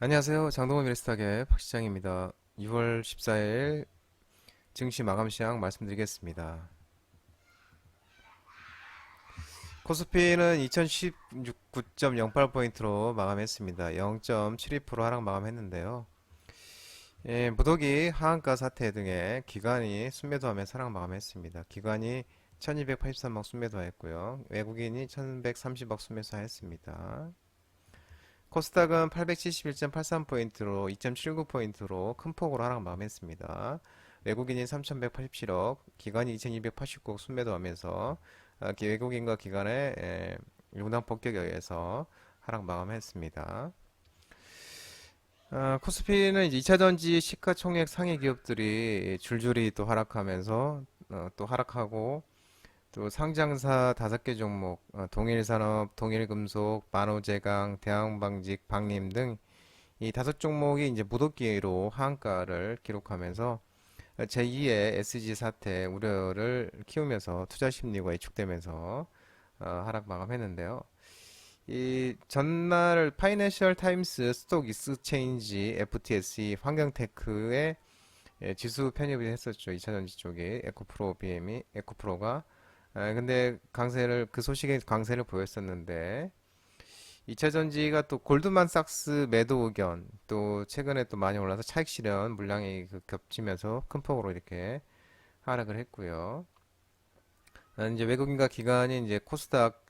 안녕하세요. 장동건 미래스탁의 박시장입니다. 6월 14일 증시 마감 시황 말씀드리겠습니다. 코스피는 2019.08포인트로 마감했습니다. 0.72% 하락 마감했는데요. 무더기 하한가 사태 등의 기관이 순매도하며 하락 마감했습니다. 기관이 1283억 순매도했고요. 외국인이 1130억 순매수했습니다. 코스닥은 871.83포인트로 2.79포인트로 큰 폭으로 하락 마감했습니다. 외국인이 3,187억, 기관이 2,289억 순매도하면서 외국인과 기관의 융단 폭격에 의해서 하락 마감했습니다. 코스피는 이제 2차전지 시가총액 상위 기업들이 줄줄이 또 하락하면서 또 하락하고 또 상장사 5개 종목, 동일산업, 동일금속, 만호제강, 대왕방직, 방림 등 이 5종목이 이제 무더기로 하한가를 기록하면서 제2의 SG 사태 우려를 키우면서 투자 심리가 위축되면서 하락 마감했는데요. 이 전날 파이낸셜 타임스 스톡 익스체인지 FTSE 환경테크의 지수 편입을 했었죠. 2차전지 쪽에 에코프로 BM이 에코프로가 근데 그 소식에 강세를 보였었는데 2차 전지가 또 골드만삭스 매도 의견 또 최근에 또 많이 올라서 차익 실현 물량이 겹치면서 큰 폭으로 이렇게 하락을 했고요. 이제 외국인과 기관이 이제 코스닥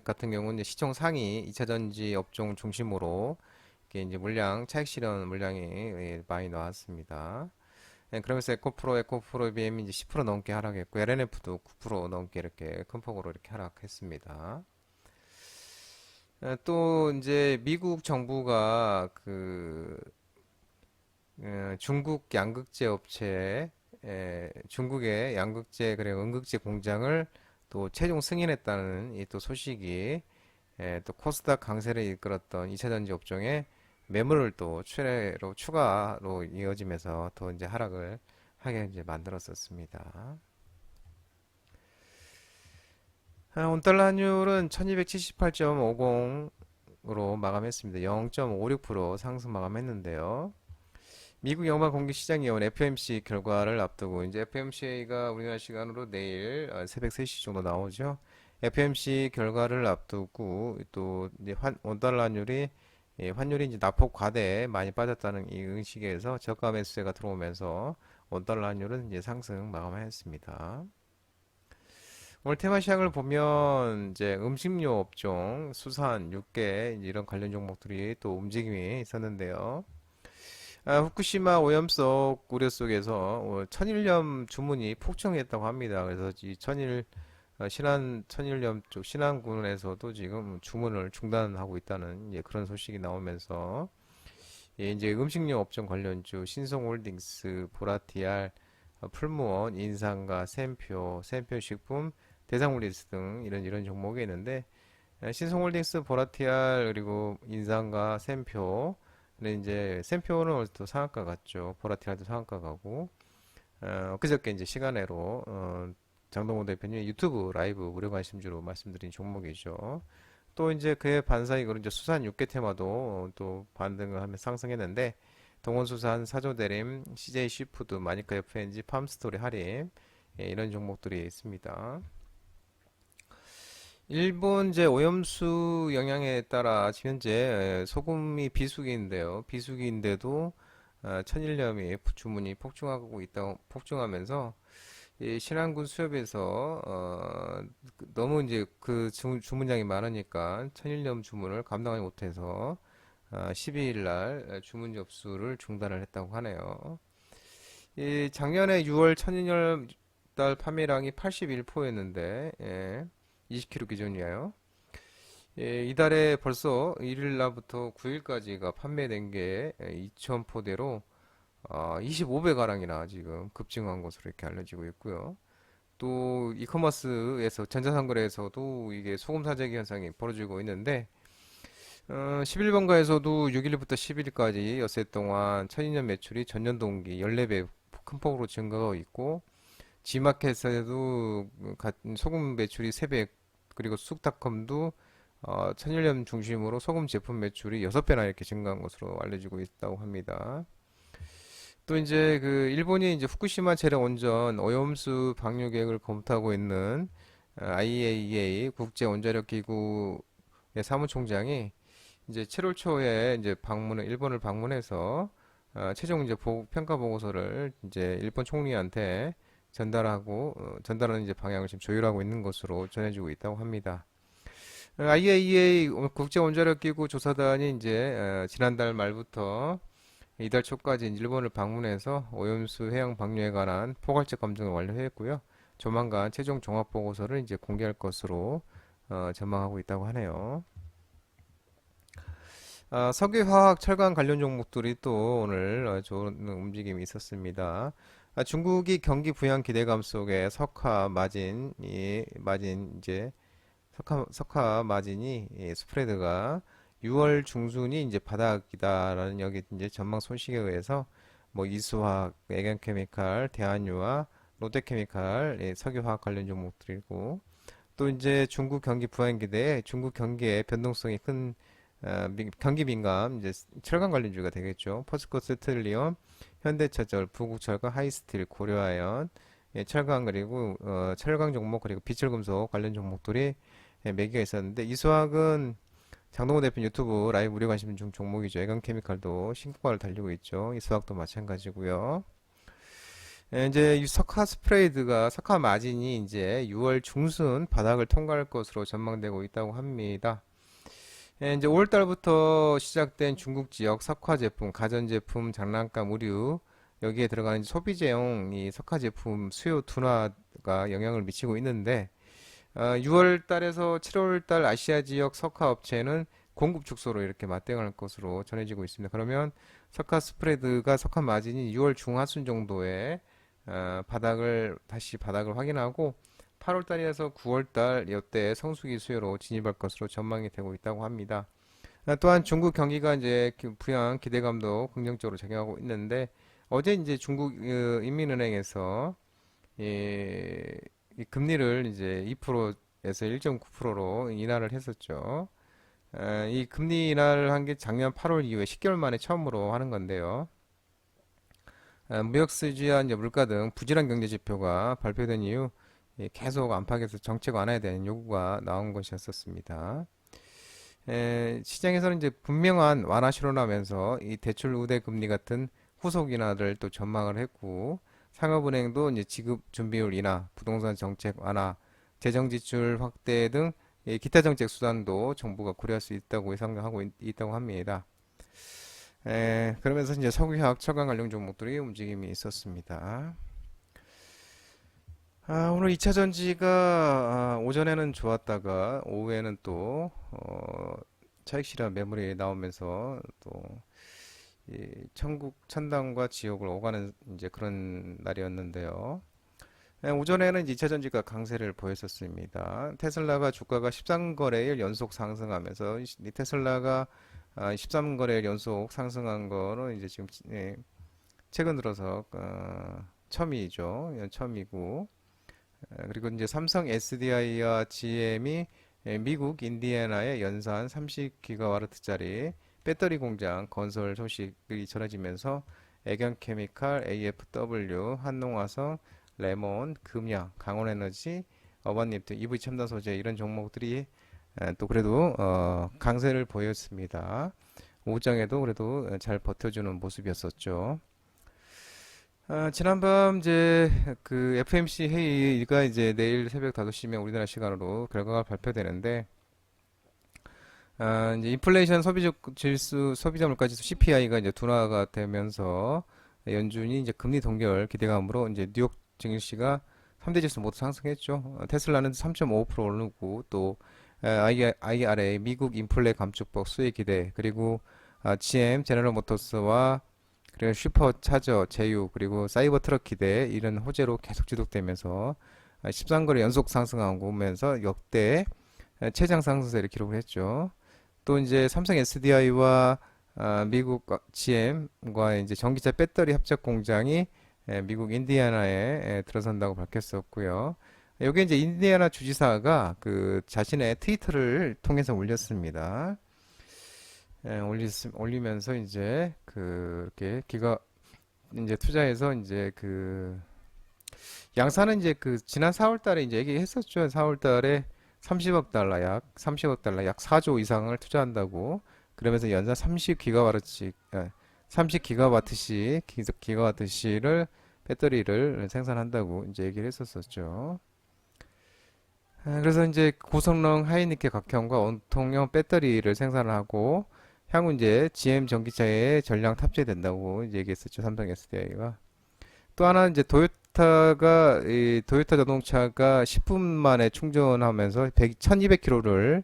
같은 경우는 이제 시총 상위 2차 전지 업종 중심으로 이렇게 이제 물량 차익 실현 물량이 많이 나왔습니다. 그러면서 에코프로 BM이 이제 10% 넘게 하락했고 LNF도 9% 넘게 이렇게 큰 폭으로 이렇게 하락했습니다. 또 이제 미국 정부가 중국 양극재 업체 중국의 양극재 그래 응급재 공장을 또 최종 승인했다는 이 또 소식이 또 코스닥 강세를 이끌었던 2차전지 업종에 매물을 또 추가로 이어지면서 더 이제 하락을 하게 이제 만들었었습니다. 온달러 환율은 1278.50으로 마감했습니다. 0.56% 상승 마감했는데요. 미국 연방 공개 시장위원 FOMC 결과를 앞두고 이제 FOMC가 우리나라 시간으로 내일 새벽 3시 정도 나오죠. FOMC 결과를 앞두고 또 이제 원달러 환율이 환율이 이제 낙폭 과대에 많이 빠졌다는 이 의식에서 저가 매수세가 들어오면서 원달러 환율은 이제 상승 마감했습니다. 오늘 테마 시황을 보면 이제 음식료 업종, 수산, 육계 이런 관련 종목들이 또 움직임이 있었는데요. 후쿠시마 오염석 우려 속에서 천일염 주문이 폭증했다고 합니다. 그래서 이 천일염 쪽 신안군에서도 지금 주문을 중단하고 있다는 그런 소식이 나오면서 이제 음식료 업종 관련주 신성홀딩스, 보라티알, 풀무원, 인상가, 샘표식품, 대상물리스 등 이런 종목이 있는데 신성홀딩스, 보라티알 그리고 인상가, 샘표는 이제 샘표는 또 상한가 같죠. 보라티알도 상한가 가고 그저께 이제 시간외로 장동호 대표님 유튜브 라이브 무료 관심주로 말씀드린 종목이죠. 또 이제 그에 반사이익으로 이제 수산 육계 테마도 또 반등을 하며 상승했는데 동원수산, 사조대림, CJ 시푸드, 마니카 FNG, 팜스토리 할인 이런 종목들이 있습니다. 일본 이제 오염수 영향에 따라 지금 현재 소금이 비수기인데요. 비수기인데도 천일염이 주문이 폭증하면서 이 신한군 수협에서 너무 이제 주문량이 많으니까 천일염 주문을 감당하지 못해서 12일 날 주문 접수를 중단을 했다고 하네요. 이 작년에 6월 천일염 달 판매량이 81포였는데 20kg 기준이에요. 이달에 벌써 1일 날부터 9일까지가 판매된 게 2,000포대로 25배가량이나 지금 급증한 것으로 이렇게 알려지고 있고요. 또 이커머스에서 전자상거래에서도 이게 소금 사재기 현상이 벌어지고 있는데 11번가에서도 6일부터 10일까지 엿새 동안 천인년 매출이 전년 동기 14배 큰 폭으로 증가하고 있고 G마켓에서도 소금 매출이 3배 그리고 쑥닷컴도 천일염 중심으로 소금 제품 매출이 6배나 이렇게 증가한 것으로 알려지고 있다고 합니다. 또 이제 그 일본이 이제 후쿠시마 재력 원전 오염수 방류 계획을 검토하고 있는 IAEA 국제 원자력 기구의 사무총장이 이제 7월 초에 이제 일본을 방문해서 최종 이제 평가 보고서를 이제 일본 총리한테 전달하는 이제 방향을 지금 조율하고 있는 것으로 전해지고 있다고 합니다. IAEA 국제 원자력 기구 조사단이 이제 지난달 말부터 이달 초까지 일본을 방문해서 오염수 해양 방류에 관한 포괄적 검증을 완료했고요. 조만간 최종 종합 보고서를 이제 공개할 것으로 전망하고 있다고 하네요. 석유, 화학, 철강 관련 종목들이 또 오늘 좋은 움직임이 있었습니다. 중국이 경기 부양 기대감 속에 석화 마진이 스프레드가 6월 중순이 이제 바닥이다라는 여기 이제 전망 소식에 의해서 뭐 이수화학, 애경케미칼, 대한유화, 롯데케미칼, 석유화학 관련 종목들이고 또 이제 중국 경기 부양 기대에 중국 경기의 변동성이 큰 경기 민감 이제 철강 관련주가 되겠죠. 포스코 스틸리온, 현대차절, 부국철강, 하이스틸, 고려아연, 철강 그리고 철강 종목 그리고 비철금속 관련 종목들이 매기가 있었는데 이수학은 장동호 대표 유튜브 라이브 무료 관심 중 종목이죠. 애강케미칼도 신고가를 달리고 있죠. 이수학도 마찬가지고요. 이제 이 석화 마진이 이제 6월 중순 바닥을 통과할 것으로 전망되고 있다고 합니다. 이제 5월 달부터 시작된 중국 지역 석화 제품, 가전 제품, 장난감, 의류 여기에 들어가는 소비재용 이 석화 제품 수요 둔화가 영향을 미치고 있는데 6월 달에서 7월 달 아시아 지역 석화 업체는 공급 축소로 이렇게 맞대응할 것으로 전해지고 있습니다. 그러면 석화 마진이 6월 중하순 정도에 다시 바닥을 확인하고 8월 달에서 9월 달 이때 성수기 수요로 진입할 것으로 전망이 되고 있다고 합니다. 또한 중국 경기가 이제 부양 기대감도 긍정적으로 작용하고 있는데 어제 이제 중국 인민은행에서 이 금리를 이제 2%에서 1.9%로 인하를 했었죠. 이 금리 인하를 한 게 작년 8월 이후에 10개월 만에 처음으로 하는 건데요. 무역 수지와 이제 물가 등 부진한 경제 지표가 발표된 이후 계속 안팎에서 정책 완화에 대한 요구가 나온 것이었습니다. 시장에서는 이제 분명한 완화 실현하면서 이 대출 우대 금리 같은 후속 인하를 또 전망을 했고 상업은행도 이제 지급 준비율 인하, 부동산 정책 완화, 재정 지출 확대 등 기타 정책 수단도 정부가 고려할 수 있다고 예상하고 있다고 합니다. 그러면서 이제 석유화학, 철강 관련 종목들이 움직임이 있었습니다. 오늘 2차 전지가 오전에는 좋았다가 오후에는 또 차익 실현 매물이 나오면서 또 천국 천당과 지옥을 오가는 이제 그런 날이었는데요. 오전에는 이제 2차 전지가 강세를 보였었습니다. 테슬라가 주가가 13거래일 연속 상승하면서 이 테슬라가 13거래일 연속 상승한 거는 이제 지금 최근 들어서 처음이죠. 처음이고 그리고 이제 삼성 SDI와 GM이 미국 인디애나의 연산 30기가와트짜리 배터리 공장 건설 소식이 전해지면서 애경케미칼, AFW, 한농화성, 레몬, 금양, 강원에너지, 어반리프트, EV 첨단 소재 이런 종목들이 또 그래도 강세를 보였습니다. 오후장에도 그래도 잘 버텨주는 모습이었었죠. 지난밤 이제 그 FMC 회의가 이제 내일 새벽 5시면 우리나라 시간으로 결과가 발표되는데 이제 인플레이션 소비자 물가 지수 CPI가 이제 둔화가 되면서 연준이 이제 금리 동결 기대감으로 이제 뉴욕 증시가 3대 지수 모두 상승했죠. 테슬라는 3.5% 오르고 또 IRA 미국 인플레 감축법 수혜 기대 그리고 GM 제너럴 모터스와 그리고 슈퍼차저, 제휴, 그리고 사이버 트럭 기대 이런 호재로 계속 지속되면서 13거래 연속 상승하면서 역대 최장 상승세를 기록을 했죠. 또 이제 삼성 SDI와 미국 GM과 이제 전기차 배터리 합작 공장이 미국 인디애나에 들어선다고 밝혔었고요. 여기 이제 인디애나 주지사가 그 자신의 트위터를 통해서 올렸습니다. 올리면서 이제 그렇게 이제 투자해서 이제 양사는 이제 지난 4월 달에 이제 얘기했었죠. 4월 달에 30억 달러, 약 30억 달러, 약 4조 이상을 투자한다고. 그러면서 연산 30기가와트씩, 30기가와트씩, 기가와트시를 배터리를 생산한다고 이제 얘기를 했었었죠. 그래서 이제 고성능 하이니켈 각형과 원통형 배터리를 생산하고 향후 이제 GM 전기차에 전량 탑재된다고 이제 얘기했었죠. 삼성 SDI가. 또 하나 이제 도요타 자동차가 10분 만에 충전하면서 1200km를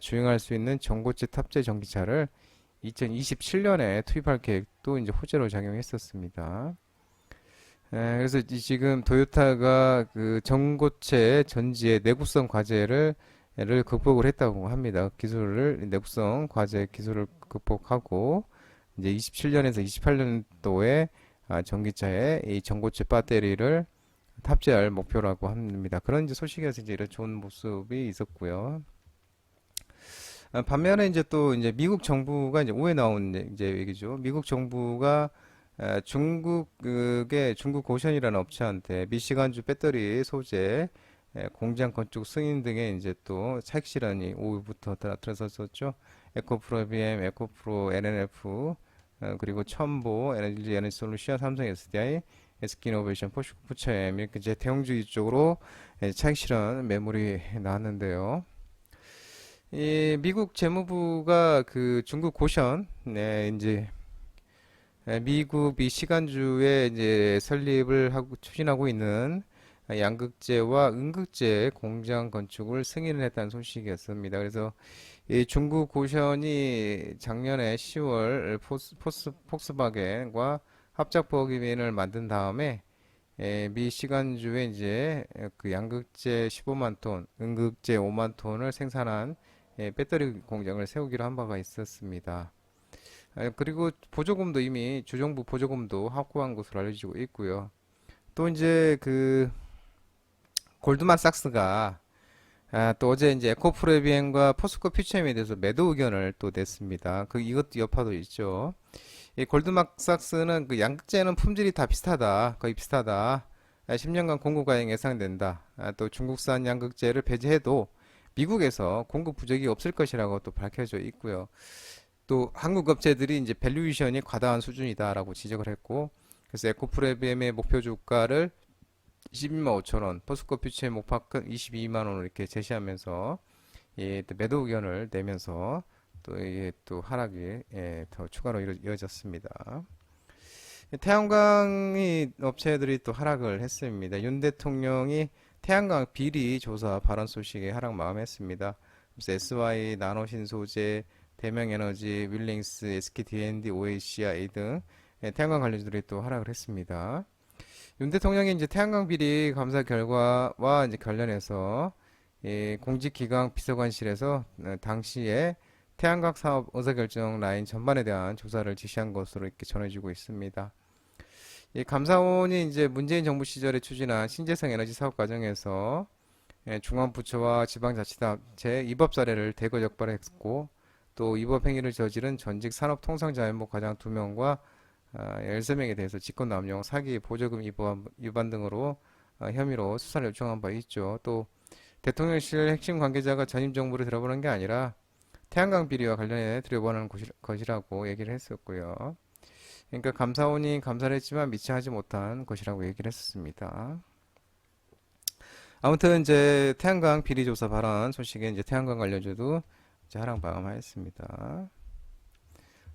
주행할 수 있는 전고체 탑재 전기차를 2027년에 투입할 계획도 이제 호재로 작용했었습니다. 그래서 지금 도요타가 그 전고체 전지의 내구성 과제를 극복을 했다고 합니다. 내구성 과제 기술을 극복하고 이제 27년에서 28년도에 전기차에 이 전고체 배터리를 탑재할 목표라고 합니다. 그런 이제 소식에서 이제 이런 좋은 모습이 있었고요. 반면에 이제 또 이제 미국 정부가 이제 오해 나온 이제 얘기죠. 미국 정부가 중국의 중국 고션이라는 업체한테 미시간주 배터리 소재 공장 건축 승인 등의 이제 또 차익 실현이 오후부터 들어섰었죠. 에코프로 BM, 에코프로 NNF, 그리고 첨보, 에너지 솔루션, 삼성 SDI, SK이노베이션, 포스코프처엠 이렇게 이제 대형주의 쪽으로 차익 실현 매물이 나왔는데요. 이 미국 재무부가 그 중국 고션, 네, 이제 미국 미시간주에 이제 설립을 하고 추진하고 있는 양극재와 음극재 공장 건축을 승인을 했다는 소식이었습니다. 그래서 이 중국 고션이 작년에 10월 폭스바겐과 합작 법인을 만든 다음에 미 시간주에 이제 그 양극재 15만 톤, 음극재 5만 톤을 생산한 배터리 공장을 세우기로 한 바가 있었습니다. 그리고 보조금도 이미 주정부 보조금도 확보한 것으로 알려지고 있고요. 또 이제 골드만삭스가 또 어제 이제 에코프로비엠과 포스코 퓨처엠에 대해서 매도 의견을 또 냈습니다. 이것도 여파도 있죠. 이 골드만삭스는 그 양극재는 품질이 다 비슷하다, 거의 비슷하다. 10년간 공급 과잉 예상된다. 또 중국산 양극재를 배제해도 미국에서 공급 부족이 없을 것이라고 또 밝혀져 있고요. 또 한국 업체들이 이제 밸류에이션이 과다한 수준이다라고 지적을 했고, 그래서 에코프로비엠의 목표 주가를 12만 5천 원, 포스코 퓨처의 목표가는 22만 원을 이렇게 제시하면서 또 매도 의견을 내면서 또 이게 또 하락이 더 추가로 이어졌습니다. 태양광 업체들이 또 하락을 했습니다. 윤 대통령이 태양광 비리 조사 발언 소식에 하락 마감했습니다. 그래서 SY, 나노신소재, 대명에너지, 윌링스, SK D&D, OHCI 등 태양광 관련주들이 또 하락을 했습니다. 윤 대통령이 이제 태양광 비리 감사 결과와 이제 관련해서 공직기강 비서관실에서 당시에 태양광 사업 의사결정 라인 전반에 대한 조사를 지시한 것으로 이렇게 전해지고 있습니다. 이 감사원이 이제 문재인 정부 시절에 추진한 신재생 에너지 사업 과정에서 중앙부처와 지방자치단체 위법 사례를 대거 적발했고, 또 위법 행위를 저지른 전직 산업통상자원부 과장 2명과 13명에 대해서 직권남용, 사기, 보조금 위반 등으로 혐의로 수사를 요청한 바 있죠. 또 대통령실 핵심 관계자가 전임 정부를 들어보는 게 아니라 태양광 비리와 관련해 들여보는 것이라고 얘기를 했었고요. 그러니까 감사원이 감사를 했지만 미처 하지 못한 것이라고 얘기를 했었습니다. 아무튼 이제 태양광 비리 조사 발언 소식에 이제 태양광 관련주도 이제 하락 마감하였습니다.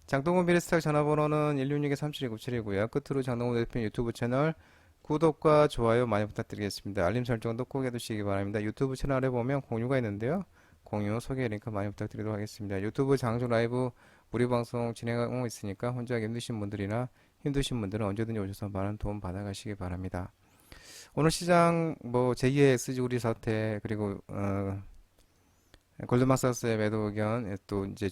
장동건 비례스탁 전화번호는 166-3797이고요. 끝으로 장동건 대표 유튜브 채널 구독과 좋아요 많이 부탁드리겠습니다. 알림 설정도 꼭 해두시기 바랍니다. 유튜브 채널에 보면 공유가 있는데요. 공유 소개 링크 많이 부탁드리도록 하겠습니다. 유튜브 장중 라이브 무료 방송 진행하고 있으니까 혼자 하기 힘드신 분들이나 힘드신 분들은 언제든지 오셔서 많은 도움 받아가시기 바랍니다. 오늘 시장 뭐 제2의 SG우리 사태, 그리고 골드만삭스의 매도 의견, 또 이제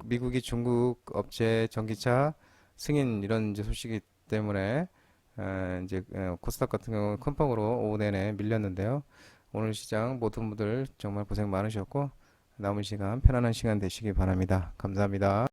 미국이 중국 업체 전기차 승인 이런 이제 소식이기 때문에 이제 코스닥 같은 경우는 큰 폭으로 오후 내내 밀렸는데요. 오늘 시장 모든 분들 정말 고생 많으셨고 남은 시간 편안한 시간 되시기 바랍니다. 감사합니다.